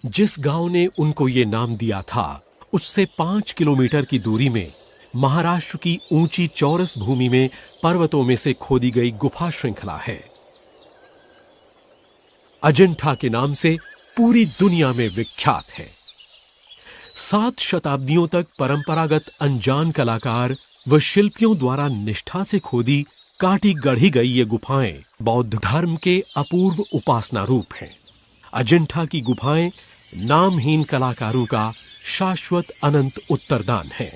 जिस गांव ने उनको ये नाम दिया था, उससे 5 किलोमीटर की दूरी में महाराष्ट्र की ऊंची चौरस भूमि में पर्वतों में से खोदी गई गुफा श्रृंखला है। अजंठा के नाम से पूरी दुनिया में विख्यात है। 7 शताब्दियों तक परंपरागत अनजान कलाकार व शिल्पियों द्वारा निष्ठा से खोदी काटी गढ़ी गई ये गुफाएं बौद्ध धर्म के अपूर्व उपासना रूप हैं। अजंठा की गुफाएं नामहीन कलाकारों का शाश्वत अनंत उत्तरदान है।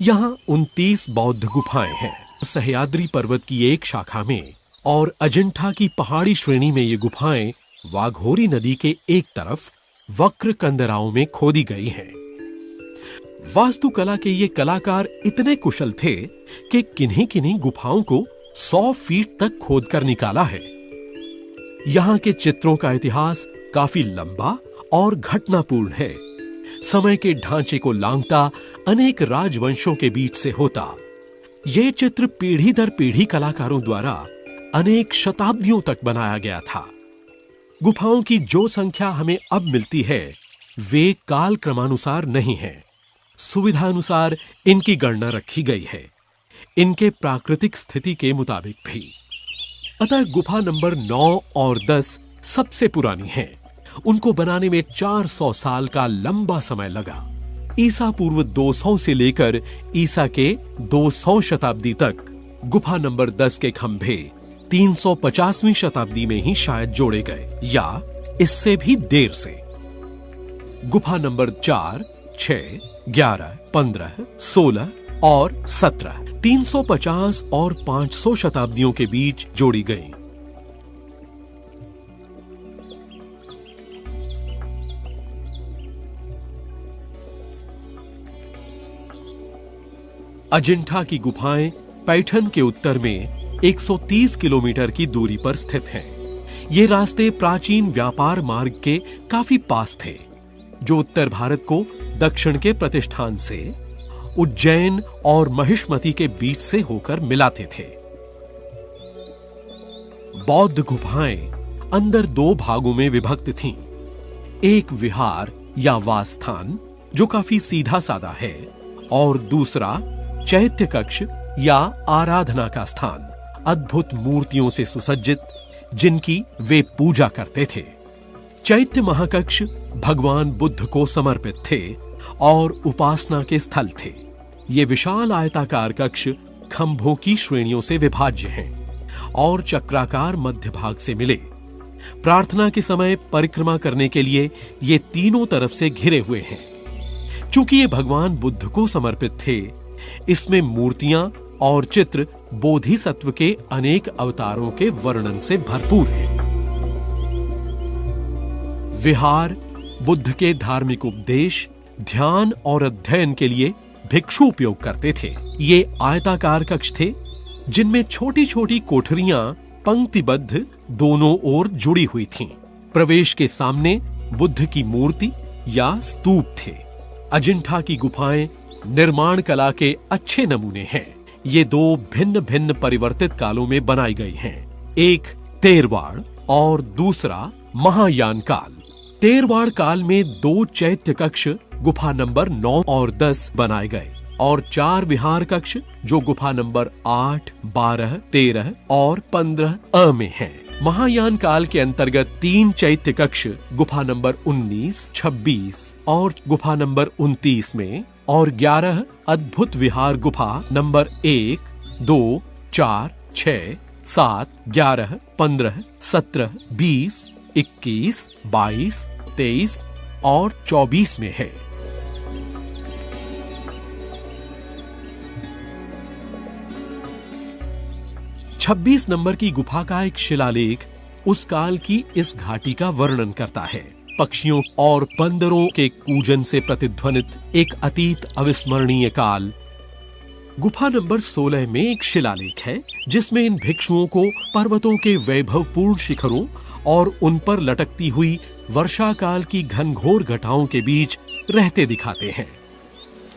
यहां 29 बौद्ध गुफाएं हैं। सह्याद्री पर्वत की एक शाखा में और अजंठा की पहाड़ी श्रेणी में ये गुफाएं वाघोरी नदी के एक तरफ वक्र कंदराओं में खोदी गई हैं। वास्तुकला के ये कलाकार इतने कुशल थे कि किन्हीं-किन्हीं गुफाओं को 100 फीट तक खोदकर निकाला है। यहां के चित्रों का इतिहास काफी लंबा और घटनापूर्ण है। समय के ढांचे को लांघता अनेक राजवंशों के बीच से होता ये चित्र पीढ़ी दर पीढ़ी कलाकारों द्वारा अनेक शताब्दियों तक बनाया गया था। गुफाओं की जो संख्या हमें अब मिलती है वे काल क्रमानुसार नहीं है। सुविधानुसार इनकी गणना रखी गई है, इनके प्राकृतिक स्थिति के मुताबिक भी। अतः गुफा नंबर 9 और 10 सबसे पुरानी हैं। उनको बनाने में 400 साल का लंबा समय लगा। ईसा पूर्व 200 से लेकर ईसा के 200 शताब्दी तक गुफा नंबर 10 के खंभे 350वीं शताब्दी में ही शायद जोड़े गए या इससे भी देर से। गुफा नंबर 4, 6, 11, 15, 16 और 17 350 और 500 शताब्दियों के बीच जोड़ी गई। अजंठा की गुफाएं पैठन के उत्तर में 130 किलोमीटर की दूरी पर स्थित हैं। ये रास्ते प्राचीन व्यापार मार्ग के काफी पास थे, जो उत्तर भारत को दक्षिण के प्रतिष्ठान से उज्जैन और महिष्मती के बीच से होकर मिलाते थे। बौद्ध गुफाएं अंदर 2 भागों में विभक्त थीं। एक विहार या वास स्थान जो काफी सीधा साधा है और दूसरा चैत्य कक्ष या आराधना का स्थान, अद्भुत मूर्तियों से सुसज्जित, जिनकी वे पूजा करते थे। चैत्य महाकक्ष भगवान बुद्ध को समर्पित थे और उपासना के स्थल थे। ये विशाल आयताकार कक्ष खंभों की श्रेणियों से विभाज्य हैं और चक्राकार मध्य भाग से मिले। प्रार्थना के समय परिक्रमा करने के लिए ये तीनों तरफ से घिरे हुए हैं। चूंकि ये भगवान बुद्ध को समर्पित थे, इसमें मूर्तियां और चित्र बोधिसत्व के अनेक अवतारों के वर्णन से भरपूर हैं। विहार बुद्ध के धार्मिक उपदेश, ध्यान और अध्ययन के लिए भिक्षु उपयोग करते थे। ये आयताकार कक्ष थे जिनमें छोटी छोटी कोठरियां पंक्तिबद्ध दोनों ओर जुड़ी हुई थीं। प्रवेश के सामने बुद्ध की मूर्ति या स्तूप थे। अजंठा की गुफाएं निर्माण कला के अच्छे नमूने हैं। ये 2 भिन्न भिन्न परिवर्तित कालों में बनाई गई हैं। एक तेरवाड़ और दूसरा महायान काल। तेरवाड़ काल में 2 चैत्य कक्ष गुफा नंबर 9 और 10 बनाए गए और 4 विहार कक्ष जो गुफा नंबर 8, 12, 13 और 15 अ में हैं। महायान काल के अंतर्गत 3 चैत्य कक्ष गुफा नंबर 19, 26 और गुफा नंबर 29 में और 11 अद्भुत विहार गुफा नंबर 1, 2, 4, 6, 7, 11, 15, 17, 20, 21, 22, 23 और 24 में है। छब्बीस नंबर की गुफा का एक शिलालेख उस काल की इस घाटी का वर्णन करता है। पक्षियों और बंदरों के कूजन से प्रतिध्वनित एक अतीत अविस्मरणीय काल। गुफा नंबर 16 में एक शिलालेख है जिसमें इन भिक्षुओं को पर्वतों के वैभवपूर्ण शिखरों और उन पर लटकती हुई वर्षा काल की घनघोर घटाओं के बीच रहते दिखाते हैं।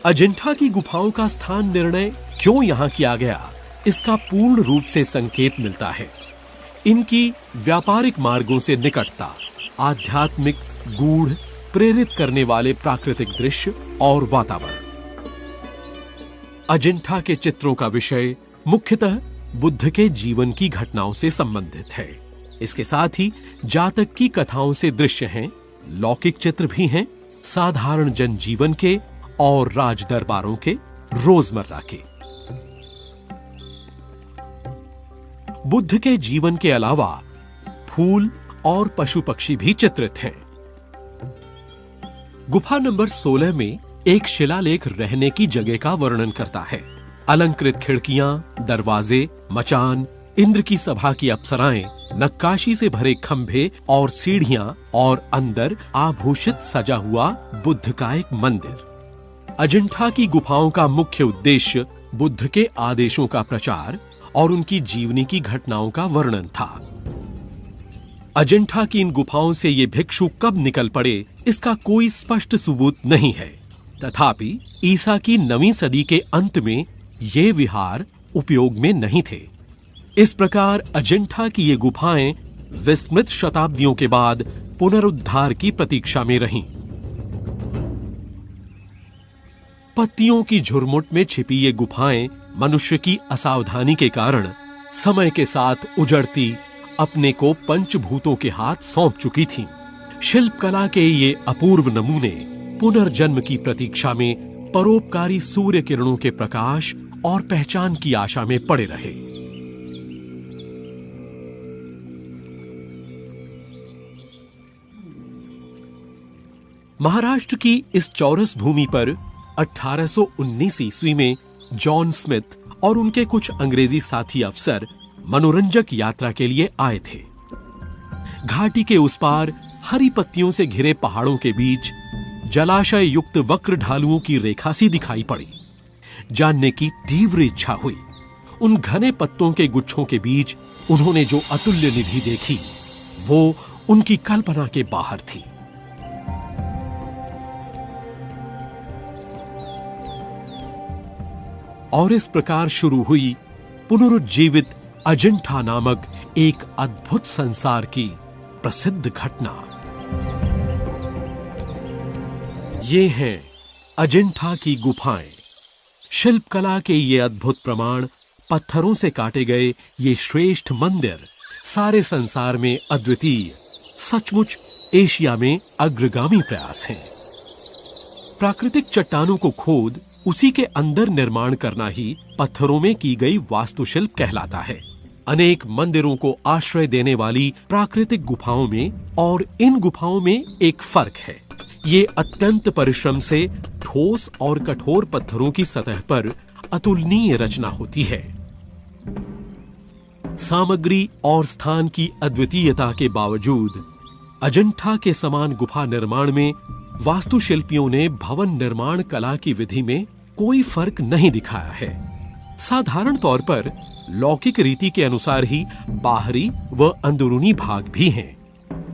अजंठा की गुफाओं का स्थान निर्णय क्यों यहाँ किया गया, इसका पूर्ण रूप से संकेत मिलता है। इनकी व्यापारिक मार्गों से निकटता, आध्यात्मिक गूढ़, प्रेरित करने वाले प्राकृतिक दृश्य और वातावरण। अजिंठा के चित्रों का विषय मुख्यतः बुद्ध के जीवन की घटनाओं से संबंधित है। इसके साथ ही जातक की कथाओं से दृश्य हैं, लौकिक चित्र भी हैं, साधारण जनजीवन के और राज दरबारों के, रोजमर्रा के। बुद्ध के जीवन के अलावा फूल और पशु पक्षी भी चित्रित हैं। गुफा नंबर 16 में एक शिलालेख रहने की जगह का वर्णन करता है। अलंकृत खिड़कियां, दरवाजे, मचान, इंद्र की सभा की अप्सराएं, नक्काशी से भरे खंभे और सीढ़ियां और अंदर आभूषित सजा हुआ बुद्ध का एक मंदिर। अजिंठा की गुफाओं का मुख्य उद्देश्य बुद्ध के आदेशों का प्रचार और उनकी जीवनी की घटनाओं का वर्णन था। अजिंठा की इन गुफाओं से ये भिक्षु कब निकल पड़े, इसका कोई स्पष्ट सबूत नहीं है। तथापि ईसा की 9वीं सदी के अंत में ये विहार उपयोग में नहीं थे। इस प्रकार अजिंठा की ये गुफाएं विस्मृत शताब्दियों के बाद पुनरुद्धार की प्रतीक्षा में रहीं। पत्तियों की झुरमुट में छिपी ये गुफाएं मनुष्य की असावधानी के कारण समय के साथ उजड़ती, अपने को पंचभूतों के हाथ सौंप चुकी थीं। शिल्पकला के ये अपूर्व नमूने पुनर्जन्म की प्रतीक्षा में परोपकारी सूर्य किरणों के प्रकाश और पहचान की आशा में पड़े रहे। महाराष्ट्र की इस चौरस भूमि पर 1819 ईस्वी में जॉन स्मिथ और उनके कुछ अंग्रेजी साथी अफसर मनोरंजक यात्रा के लिए आए थे। घाटी के उस पार हरी पत्तियों से घिरे पहाड़ों के बीच जलाशय युक्त वक्र ढालुओं की रेखा सी दिखाई पड़ी। जानने की तीव्र इच्छा हुई। उन घने पत्तों के गुच्छों के बीच उन्होंने जो अतुल्य निधि देखी, वो उनकी कल्पना के बाहर थी। और इस प्रकार शुरू हुई पुनरुज्जीवित अजिंठा नामक एक अद्भुत संसार की प्रसिद्ध घटना। ये हैं अजिंठा की गुफाएं। शिल्पकला के ये अद्भुत प्रमाण, पत्थरों से काटे गए ये श्रेष्ठ मंदिर सारे संसार में अद्वितीय, सचमुच एशिया में अग्रगामी प्रयास हैं। प्राकृतिक चट्टानों को खोद उसी के अंदर निर्माण करना ही पत्थरों में की गई वास्तुशिल्प कहलाता है। अनेक मंदिरों को आश्रय देने वाली प्राकृतिक गुफाओं में और इन गुफाओं में एक फर्क है। ये अत्यंत परिश्रम से ठोस और कठोर पत्थरों की सतह पर अतुलनीय रचना होती है। सामग्री और स्थान की अद्वितीयता के बावजूद अजिंठा के समान गुफा निर्माण में वास्तुशिल्पियों ने भवन निर्माण कला की विधि में कोई फर्क नहीं दिखाया है। साधारण तौर पर लौकिक रीति के अनुसार ही बाहरी व अंदरूनी भाग भी हैं।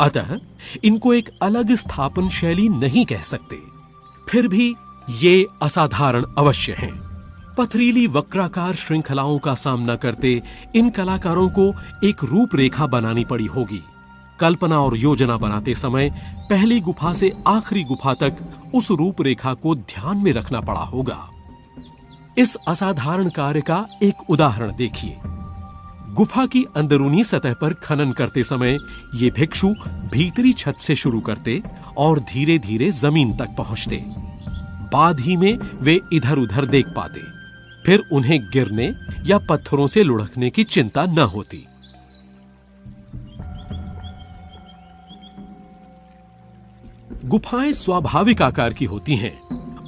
अतः इनको एक अलग स्थापन शैली नहीं कह सकते। फिर भी ये असाधारण अवश्य हैं। पथरीली वक्राकार श्रृंखलाओं का सामना करते इन कलाकारों को एक रूपरेखा बनानी पड़ी होगी। कल्पना और योजना बनाते समय पहली गुफा से आखिरी गुफा तक उस रूपरेखा को ध्यान में रखना पड़ा होगा। इस असाधारण कार्य का एक उदाहरण देखिए। गुफा की अंदरूनी सतह पर खनन करते समय ये भिक्षु भीतरी छत से शुरू करते और धीरे धीरे जमीन तक पहुंचते। बाद ही में वे इधर उधर देख पाते। फिर उन्हें गिरने या पत्थरों से लुढ़कने की चिंता न होती। गुफाएं स्वाभाविक आकार की होती हैं।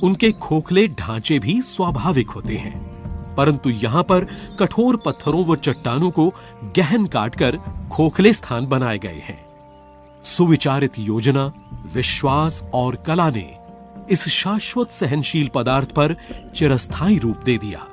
उनके खोखले ढांचे भी स्वाभाविक होते हैं, परंतु यहां पर कठोर पत्थरों व चट्टानों को गहन काटकर खोखले स्थान बनाए गए हैं। सुविचारित योजना, विश्वास और कला ने इस शाश्वत सहनशील पदार्थ पर चिरस्थायी रूप दे दिया।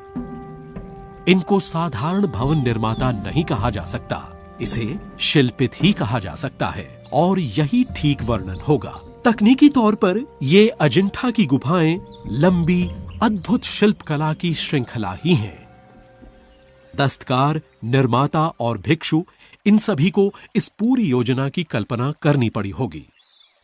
इनको साधारण भवन निर्माता नहीं कहा जा सकता, इसे शिल्पित ही कहा जा सकता है और यही ठीक वर्णन होगा। तकनीकी तौर पर ये अजिंठा की गुफाएं लंबी अद्भुत शिल्पकला की श्रृंखला ही हैं। दस्तकार, निर्माता और भिक्षु इन सभी को इस पूरी योजना की कल्पना करनी पड़ी होगी।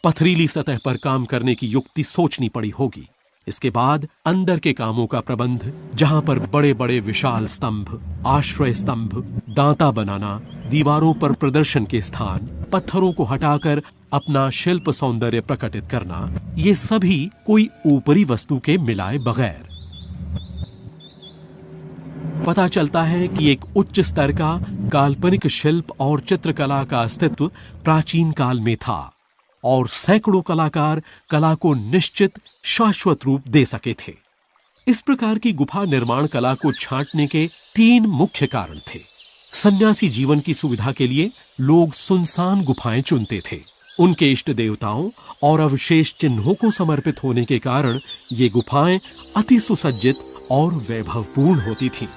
पथरीली सतह पर काम करने की युक्ति सोचनी पड़ी होगी। इसके बाद अंदर के कामों का प्रबंध, जहां पर बड़े बड़े विशाल स्तंभ, आश्रय स्तंभ, दांता बनाना, दीवारों पर प्रदर्शन के स्थान, पत्थरों को हटाकर अपना शिल्प सौंदर्य प्रकटित करना, ये सभी कोई ऊपरी वस्तु के मिलाए बगैर। पता चलता है कि एक उच्च स्तर का काल्पनिक शिल्प और चित्रकला का अस्तित्व प्राचीन काल में था और सैकड़ों कलाकार कला को निश्चित शाश्वत रूप दे सके थे। इस प्रकार की गुफा निर्माण कला को छांटने के 3 मुख्य कारण थे। सन्यासी जीवन की सुविधा के लिए लोग सुनसान गुफाएं चुनते थे। उनके इष्ट देवताओं और अवशेष चिन्हों को समर्पित होने के कारण ये गुफाएं अति सुसज्जित और वैभवपूर्ण होती थीं।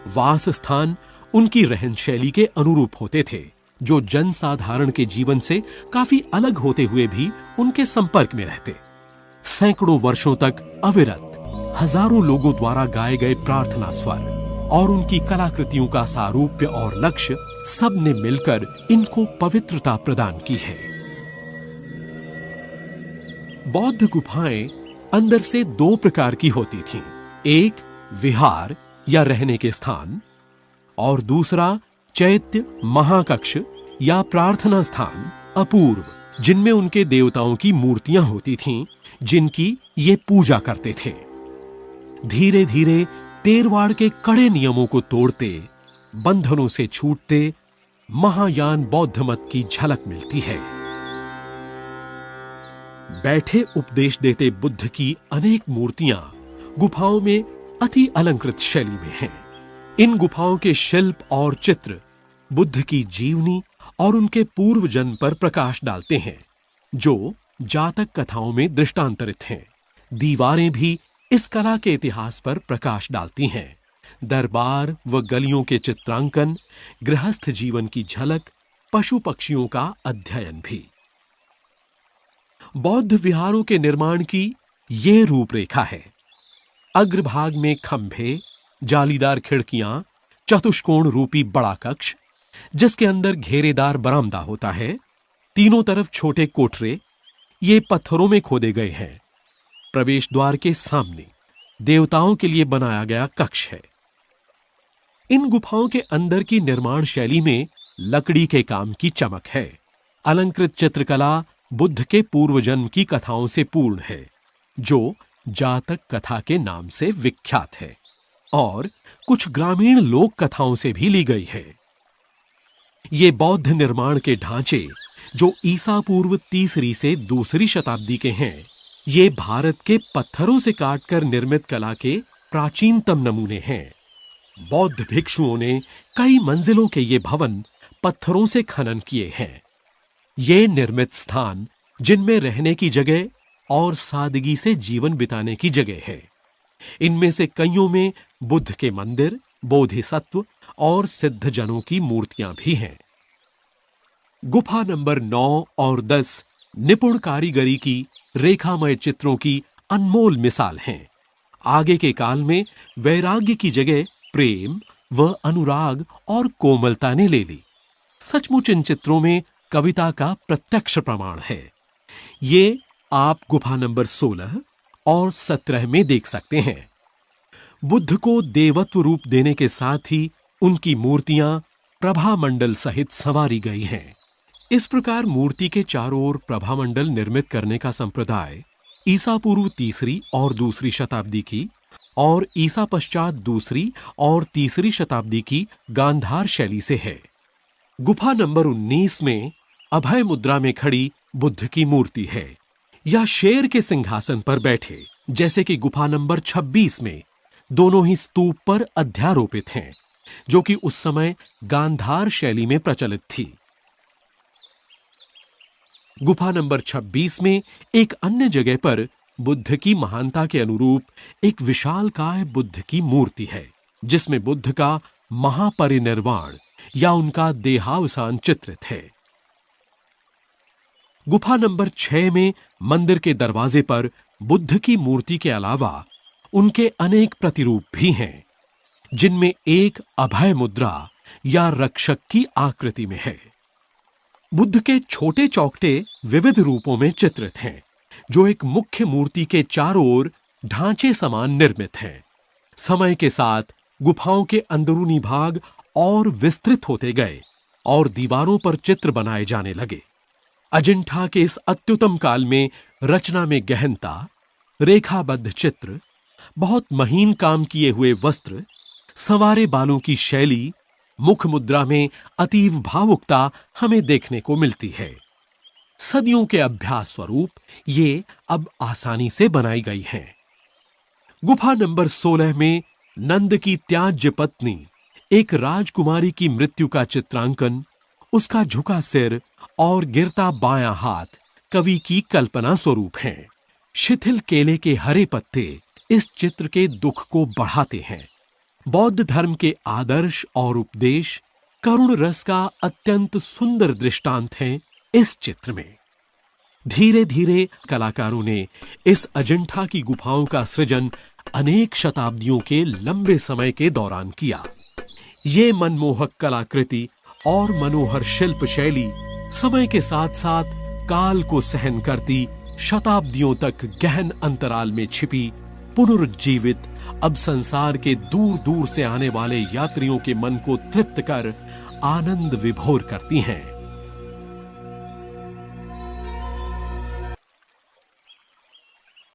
वास स्थान उनकी रहन शैली के अनुरूप होते थे, जो जनसाधारण के जीवन से काफी अलग होते हुए भी उनके संपर्क में रहते। सैकड़ों वर्षों तक अविरत हजारों लोगों द्वारा गाए गए प्रार्थना स्वर और उनकी कलाकृतियों का सारूप्य और लक्ष्य, सब ने मिलकर इनको पवित्रता प्रदान की है। बौद्ध गुफाएं अंदर से 2 प्रकार की होती थीं। एक विहार या रहने के स्थान और दूसरा चैत्य, महाकक्ष या प्रार्थना स्थान अपूर्व, जिनमें उनके देवताओं की मूर्तियां होती थीं, जिनकी ये पूजा करते थे। धीरे धीरे तेरवाड़ के कड़े नियमों को तोड़ते, बंधनों से छूटते महायान बौद्ध मत की झलक मिलती है। बैठे उपदेश देते बुद्ध की अनेक मूर्तियां गुफाओं में अति अलंकृत शैली में हैं। इन गुफाओं के शिल्प और चित्र बुद्ध की जीवनी और उनके पूर्व जन्म पर प्रकाश डालते हैं, जो जातक कथाओं में दृष्टांतरित हैं। दीवारें भी इस कला के इतिहास पर प्रकाश डालती हैं। दरबार व गलियों के चित्रांकन, गृहस्थ जीवन की झलक, पशु पक्षियों का अध्ययन भी। बौद्ध विहारों के निर्माण की ये रूपरेखा है। अग्रभाग में खंभे, जालीदार खिड़कियां, चतुष्कोण रूपी बड़ा कक्ष, जिसके अंदर घेरेदार बरामदा होता है, तीनों तरफ छोटे कोठरे, ये पत्थरों में खोदे गए हैं। प्रवेश द्वार के सामने देवताओं के लिए बनाया गया कक्ष है। इन गुफाओं के अंदर की निर्माण शैली में लकड़ी के काम की चमक है। अलंकृत चित्रकला बुद्ध के पूर्व जन्म की कथाओं से पूर्ण है, जो जातक कथा के नाम से विख्यात है और कुछ ग्रामीण लोक कथाओं से भी ली गई है। ये बौद्ध निर्माण के ढांचे, जो ईसा पूर्व 3री से 2री शताब्दी के हैं, ये भारत के पत्थरों से काटकर निर्मित कला के प्राचीनतम नमूने हैं। बौद्ध भिक्षुओं ने कई मंजिलों के ये भवन पत्थरों से खनन किए हैं। ये निर्मित स्थान, जिनमें रहने की जगह और सादगी से जीवन बिताने की जगह है। इनमें से कईयों में बुद्ध के मंदिर, बोधिसत्व और सिद्धजनों की मूर्तियां भी हैं। गुफा नंबर 9 और 10 निपुण कारीगरी की रेखामय चित्रों की अनमोल मिसाल हैं। आगे के काल में वैराग्य की जगह प्रेम व अनुराग और कोमलता ने ले ली। सचमुच इन चित्रों में कविता का प्रत्यक्ष प्रमाण है। ये आप गुफा नंबर 16 और 17 में देख सकते हैं। बुद्ध को देवत्व रूप देने के साथ ही उनकी मूर्तियां प्रभामंडल सहित संवारी गई हैं। इस प्रकार मूर्ति के चारों ओर प्रभामंडल निर्मित करने का संप्रदाय ईसा पूर्व 3री और 2री शताब्दी की और ईसा पश्चात 2री और 3री शताब्दी की गांधार शैली से है। गुफा नंबर 19 में अभय मुद्रा में खड़ी बुद्ध की मूर्ति है, या शेर के सिंहासन पर बैठे, जैसे कि गुफा नंबर 26 में दोनों ही स्तूप पर अध्यारोपित हैं, जो कि उस समय गांधार शैली में प्रचलित थी। गुफा नंबर 26 में एक अन्य जगह पर बुद्ध की महानता के अनुरूप एक विशालकाय बुद्ध की मूर्ति है, जिसमें बुद्ध का महापरिनिर्वाण या उनका देहावसान चित्रित है। गुफा नंबर 6 में मंदिर के दरवाजे पर बुद्ध की मूर्ति के अलावा उनके अनेक प्रतिरूप भी हैं, जिनमें एक अभय मुद्रा या रक्षक की आकृति में है। बुद्ध के छोटे चौखटे विविध रूपों में चित्रित हैं, जो एक मुख्य मूर्ति के चारों ओर ढांचे समान निर्मित हैं। समय के साथ गुफाओं के अंदरूनी भाग और विस्तृत होते गए और दीवारों पर चित्र बनाए जाने लगे। अजिंठा के इस अत्युत्तम काल में रचना में गहनता, रेखाबद्ध चित्र, बहुत महीन काम किए हुए वस्त्र, संवारे बालों की शैली, मुख मुद्रा में अतीव भावुकता हमें देखने को मिलती है। सदियों के अभ्यास स्वरूप ये अब आसानी से बनाई गई हैं। गुफा नंबर 16 में नंद की त्याज्य पत्नी एक राजकुमारी की मृत्यु का चित्रांकन, उसका झुका सिर और गिरता बायां हाथ कवि की कल्पना स्वरूप हैं। शिथिल केले के हरे पत्ते इस चित्र के दुख को बढ़ाते हैं। बौद्ध धर्म के आदर्श और उपदेश करुण रस का अत्यंत सुंदर दृष्टांत हैं इस चित्र में। धीरे धीरे कलाकारों ने इस अजंठा की गुफाओं का सृजन अनेक शताब्दियों के लंबे समय के दौरान किया। ये मनमोहक कलाकृति और मनोहर शिल्प शैली समय के साथ साथ काल को सहन करती, शताब्दियों तक गहन अंतराल में छिपी, पुनरुज्जीवित, अब संसार के दूर दूर से आने वाले यात्रियों के मन को तृप्त कर आनंद विभोर करती हैं।